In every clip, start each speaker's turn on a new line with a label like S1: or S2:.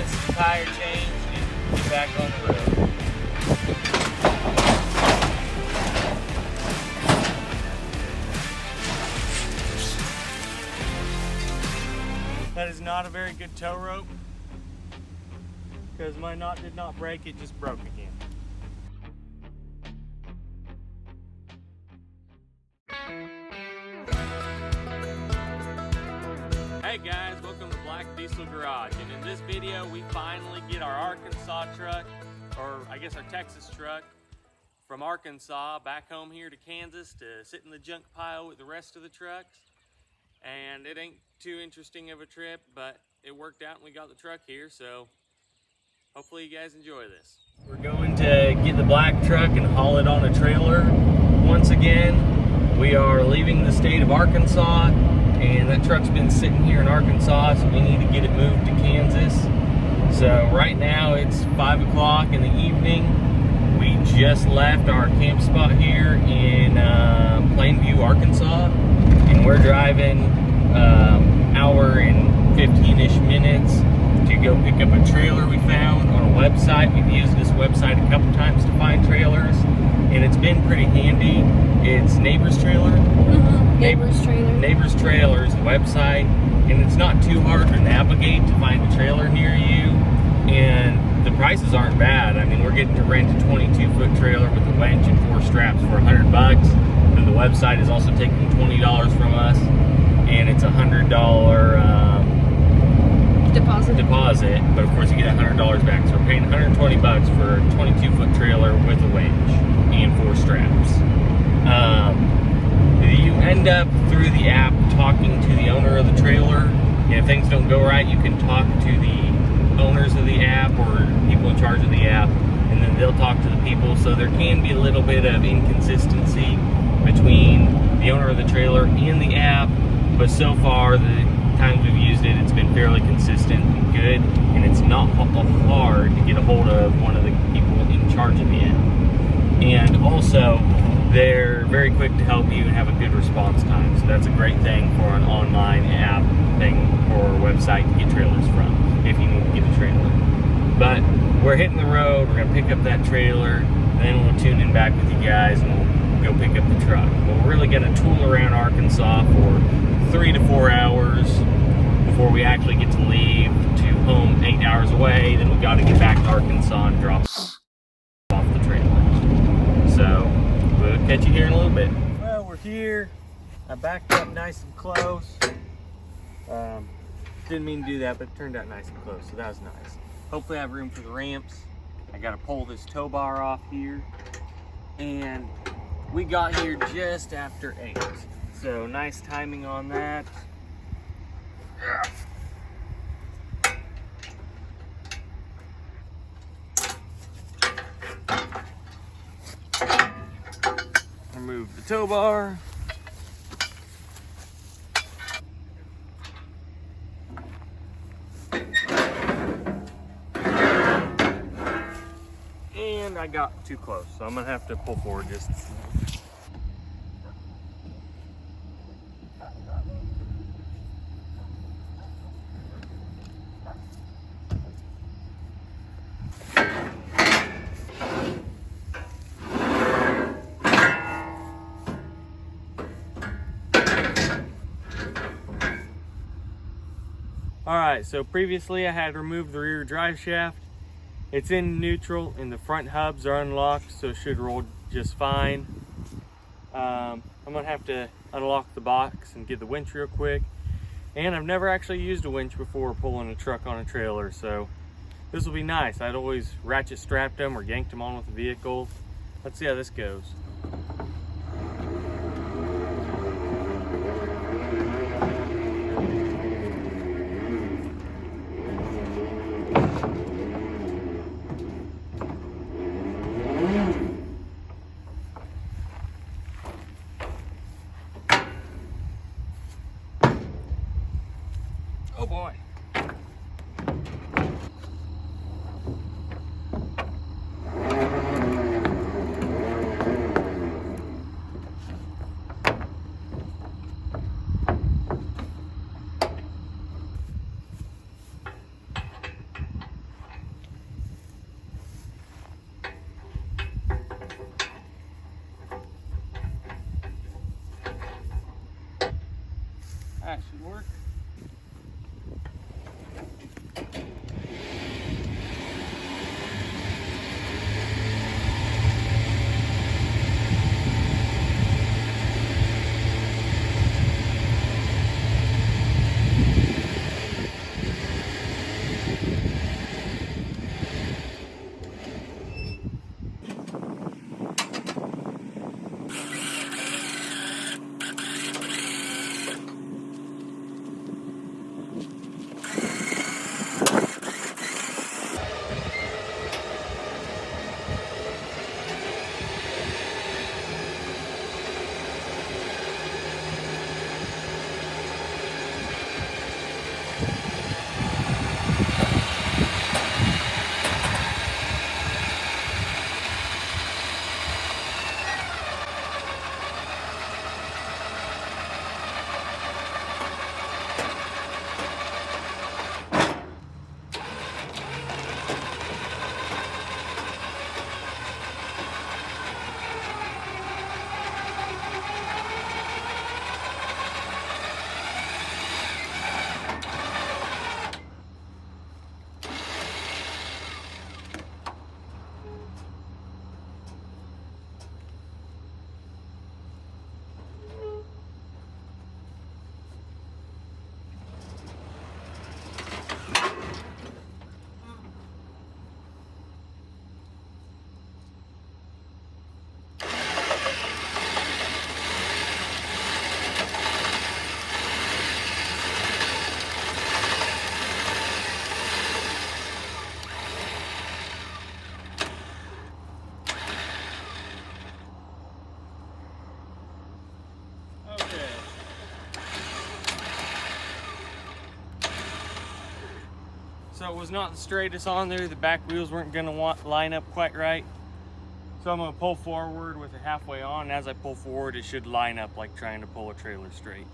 S1: this, tire change, and get back on the road. That is not a very good tow rope because my knot did not break, it just broke again. Hey guys, welcome to Black Diesel Garage, and in this video we finally get our Arkansas truck, or I guess our Texas truck, from Arkansas back home here to Kansas to sit in the junk pile with the rest of the trucks. And it ain't too interesting of a trip, but it worked out and we got the truck here, so hopefully you guys enjoy this. We're going to get the black truck and haul it on a trailer once again. We are leaving the state of Arkansas, and that truck's been sitting here in Arkansas, so we need to get it moved to Kansas. So right now it's 5 o'clock in the evening. We just left our camp spot here in Plainview, Arkansas, and we're driving hour and 15-ish minutes to go pick up a trailer we found on a website. We've used this website a couple times to find trailers, and it's been pretty handy. It's Neighbor's Trailer.
S2: Neighbor's Trailer.
S1: Neighbor's Trailer is the website, and it's not too hard to navigate to find a trailer near you, and the prices aren't bad. I mean, we're getting to rent a 22-foot trailer with a winch and 4 straps for $100, and the website is also taking $20 from us, and it's a $100 deposit, but of course you get $100 back, so we're paying $120 for a 22-foot trailer with a winch and 4 straps. You end up through the app talking to the owner of the trailer, and if things don't go right, you can talk to the owners of the app or people in charge of the app, and then they'll talk to the people. So there can be a little bit of inconsistency between the owner of the trailer and the app, but so far the times we've used it, it's been fairly consistent and good, and it's not hard to get a hold of one of the people in charge of it. And also, they're very quick to help you and have a good response time. So that's a great thing for an online app thing or website to get trailers from, if you need to get a trailer. But we're hitting the road, we're gonna pick up that trailer, and then we'll tune in back with you guys and we'll go pick up the truck. But we're really gonna tool around Arkansas for 3 to 4 hours before we actually get to leave to home 8 hours away. Then we gotta get back to Arkansas and drop off the trailer. So we'll catch you here in a little bit. Well, we're here. I backed up nice and close. Didn't mean to do that, but it turned out nice and close, so that was nice. Hopefully I have room for the ramps. I gotta pull this tow bar off here. And we got here just after 8. So nice timing on that. Remove the tow bar. And I got too close, so I'm gonna have to pull forward just a small. Alright, so previously I had removed the rear drive shaft. It's in neutral and the front hubs are unlocked, so it should roll just fine. I'm gonna have to unlock the box and get the winch real quick. And I've never actually used a winch before pulling a truck on a trailer, so this will be nice. I'd always ratchet strapped them or yanked them on with the vehicle. Let's see how this goes. Oh boy. That should work. So it was not the straightest on there. The back wheels weren't going to line up quite right. So I'm going to pull forward with it halfway on. And as I pull forward, it should line up like trying to pull a trailer straight.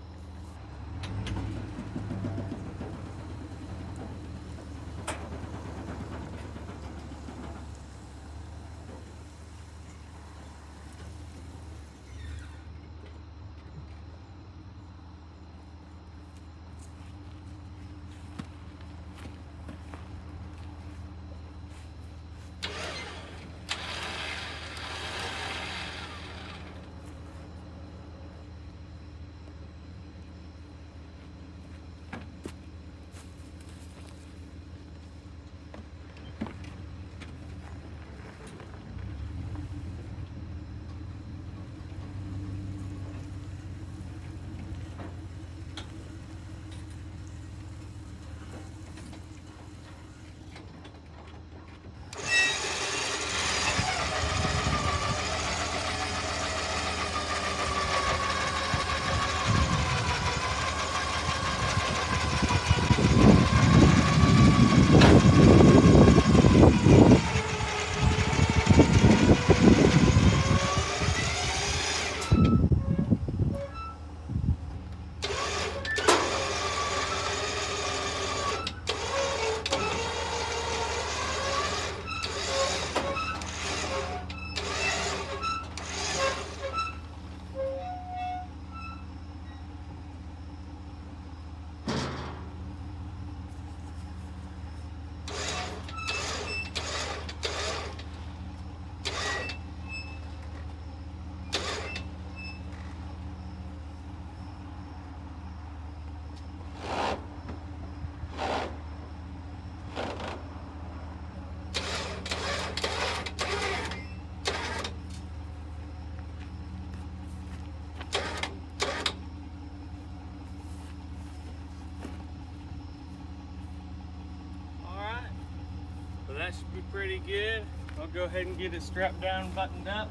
S1: That should be pretty good. I'll go ahead and get it strapped down, buttoned up.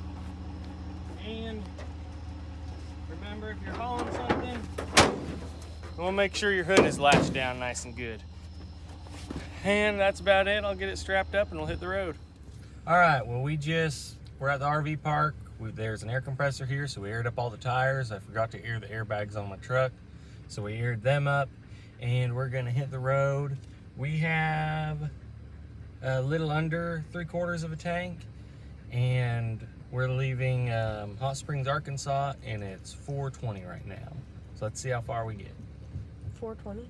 S1: And remember, if you're hauling something, you want to make sure your hood is latched down nice and good. And that's about it. I'll get it strapped up and we'll hit the road. All right, well, we're at the RV park. There's an air compressor here, so we aired up all the tires. I forgot to air the airbags on my truck, so we aired them up, and we're gonna hit the road. We have a little under 3/4 of a tank, and we're leaving Hot Springs, Arkansas, and it's 4:20 right now. So let's see how far we get.
S2: 420.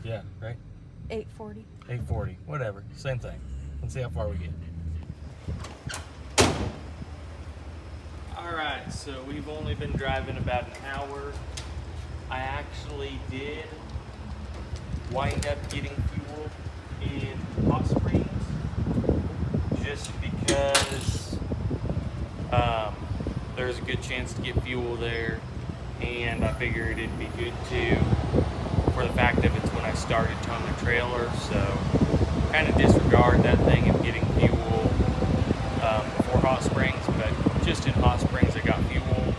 S1: Yeah, right?
S2: 840.
S1: 840, whatever, same thing. Let's see how far we get. Alright, so we've only been driving about an hour. I actually did wind up getting fuel in Hot Springs just because there's a good chance to get fuel there, and I figured it'd be good too for the fact that it's when I started towing the trailer, so kind of disregard that thing of getting fuel before Hot Springs, but just in Hot Springs I got fuel,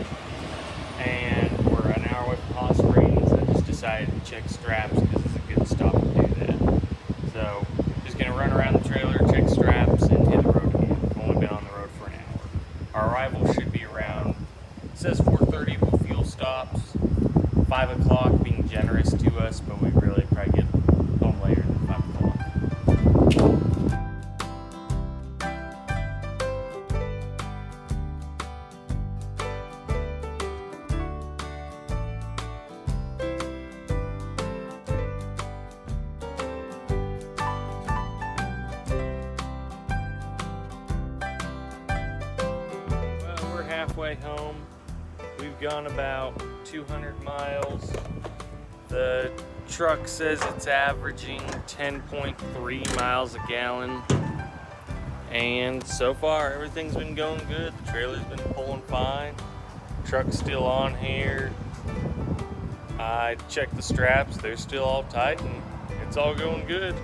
S1: and we're an hour away from Hot Springs. I just decided to check straps because it's a good stop to do that. So just gonna run around the trailer, check straps, and hit the road again. We've only been on the road for an hour. Our arrival should be around, it says 4:30 with fuel stops, 5 o'clock being generous to us, but we really probably get home later than 5 o'clock. Well, we're halfway home. We've gone about 200 miles. The truck says it's averaging 10.3 miles a gallon. And so far, everything's been going good. The trailer's been pulling fine. Truck's still on here. I checked the straps. They're still all tight and it's all going good.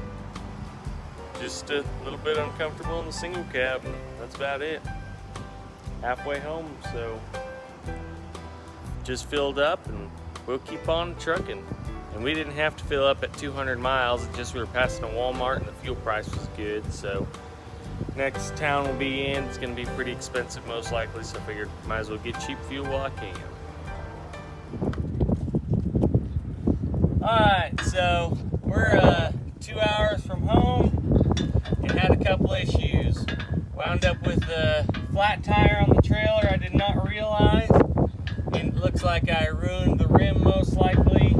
S1: Just a little bit uncomfortable in the single cab. That's about it. Halfway home, so just filled up and we'll keep on trucking. And we didn't have to fill up at 200 miles, it's just we were passing a Walmart and the fuel price was good. So next town we'll be in, it's gonna be pretty expensive most likely, so I figured might as well get cheap fuel while I can. Alright, so we're 2 hours from home and had a couple issues. Wound up with a flat tire on the trailer I did not realize. It looks like I ruined the rim most likely,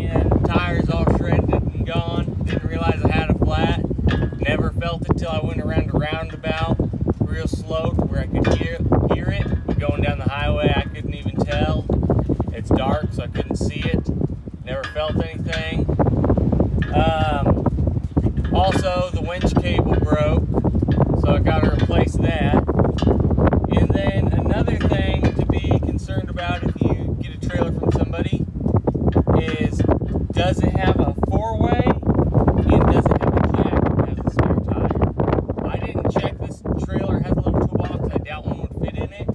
S1: and tires all shredded and gone. Didn't realize I had a flat. Never felt it till I went around a roundabout real slow to where I could hear it. But going down the highway I couldn't even tell. It's dark so I couldn't see it. Never felt anything. Also the winch cable broke, so I got to replace that. And then another thing to be concerned about if you get a trailer from somebody is, does it have a four-way and does it have a jack that has a spare tire? I didn't check. This trailer has a little toolbox. I doubt one would fit in it,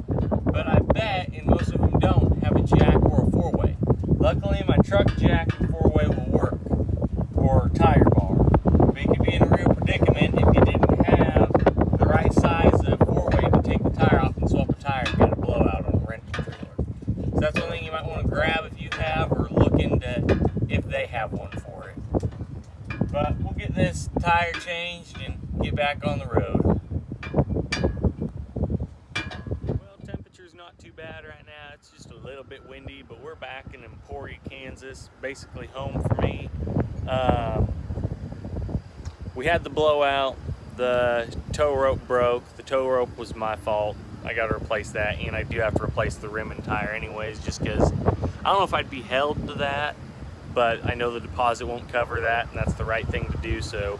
S1: but I bet, and most of them don't, have a jack or a four-way. Luckily my truck jack and four-way will work, or tire bar. But you could be in a real predicament if you didn't have the right size of four-way to take the tire off and swap a tire and get a blowout on a rental trailer. So that's one thing you might want to grab if you have, or look into if they have one for it. But we'll get this tire changed and get back on the road. Well, temperature's not too bad right now. It's just a little bit windy, but we're back in Emporia, Kansas, basically home for me. We had the blowout. The tow rope broke. The tow rope was my fault. I got to replace that, and I do have to replace the rim and tire anyways, just because I don't know if I'd be held to that, but I know the deposit won't cover that, and that's the right thing to do. So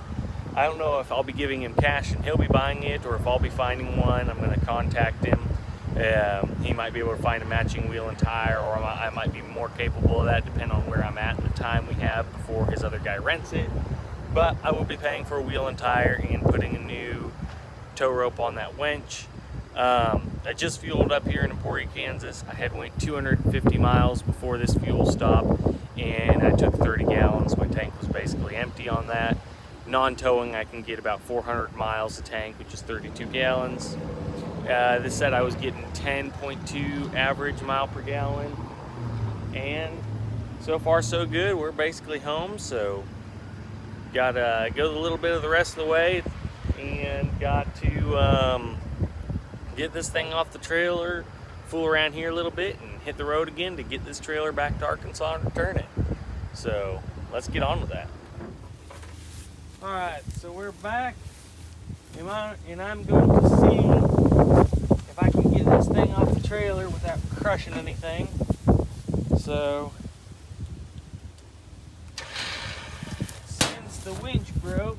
S1: I don't know if I'll be giving him cash and he'll be buying it, or if I'll be finding one. I'm going to contact him. He might be able to find a matching wheel and tire, or I might be more capable of that depending on where I'm at and the time we have before his other guy rents it. But I will be paying for a wheel and tire and putting a new tow rope on that winch. I just fueled up here in Emporia, Kansas. I had went 250 miles before this fuel stop, and I took 30 gallons. My tank was basically empty on that. Non-towing, I can get about 400 miles a tank, which is 32 gallons. This said I was getting 10.2 average mile per gallon, and so far so good. We're basically home, so gotta go a little bit of the rest of the way, and got to get this thing off the trailer, fool around here a little bit and hit the road again to get this trailer back to Arkansas and return it. So let's get on with that. All right, so we're back, and I'm going to see if I can get this thing off the trailer without crushing anything. So since the winch broke,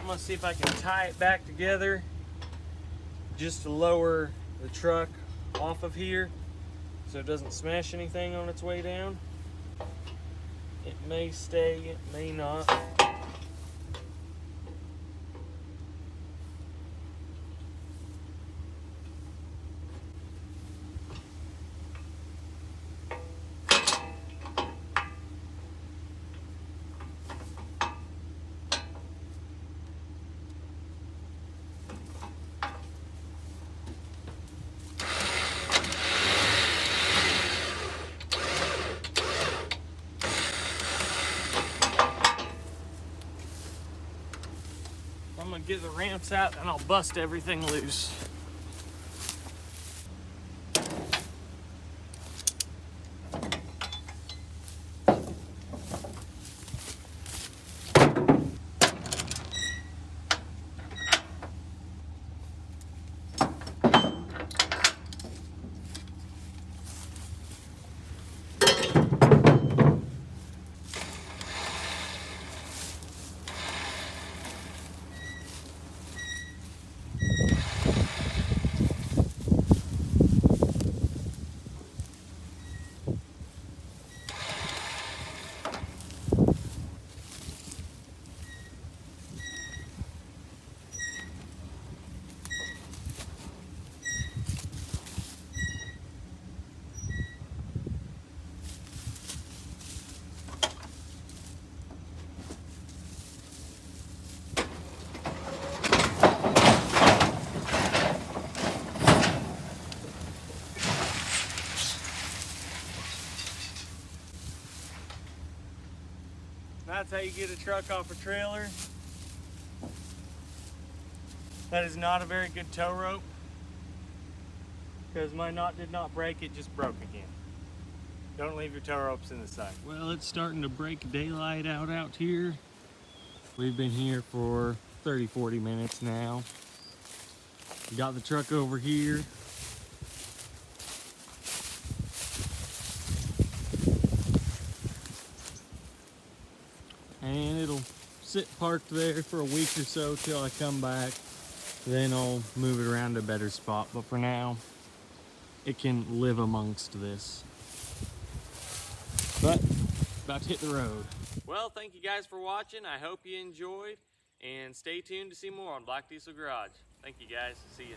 S1: I'm gonna see if I can tie it back together just to lower the truck off of here so it doesn't smash anything on its way down. It may stay, it may not. I'm gonna get the ramps out and I'll bust everything loose. That's how you get a truck off a trailer. That is not a very good tow rope, because my knot did not break, it just broke again. Don't leave your tow ropes in the sun. Well, it's starting to break daylight out here. We've been here for 30-40 minutes now. Got the truck over here. And it'll sit parked there for a week or so till I come back. Then I'll move it around to a better spot. But for now, it can live amongst this. But about to hit the road. Well, thank you guys for watching. I hope you enjoyed. And stay tuned to see more on Black Diesel Garage. Thank you guys. See ya.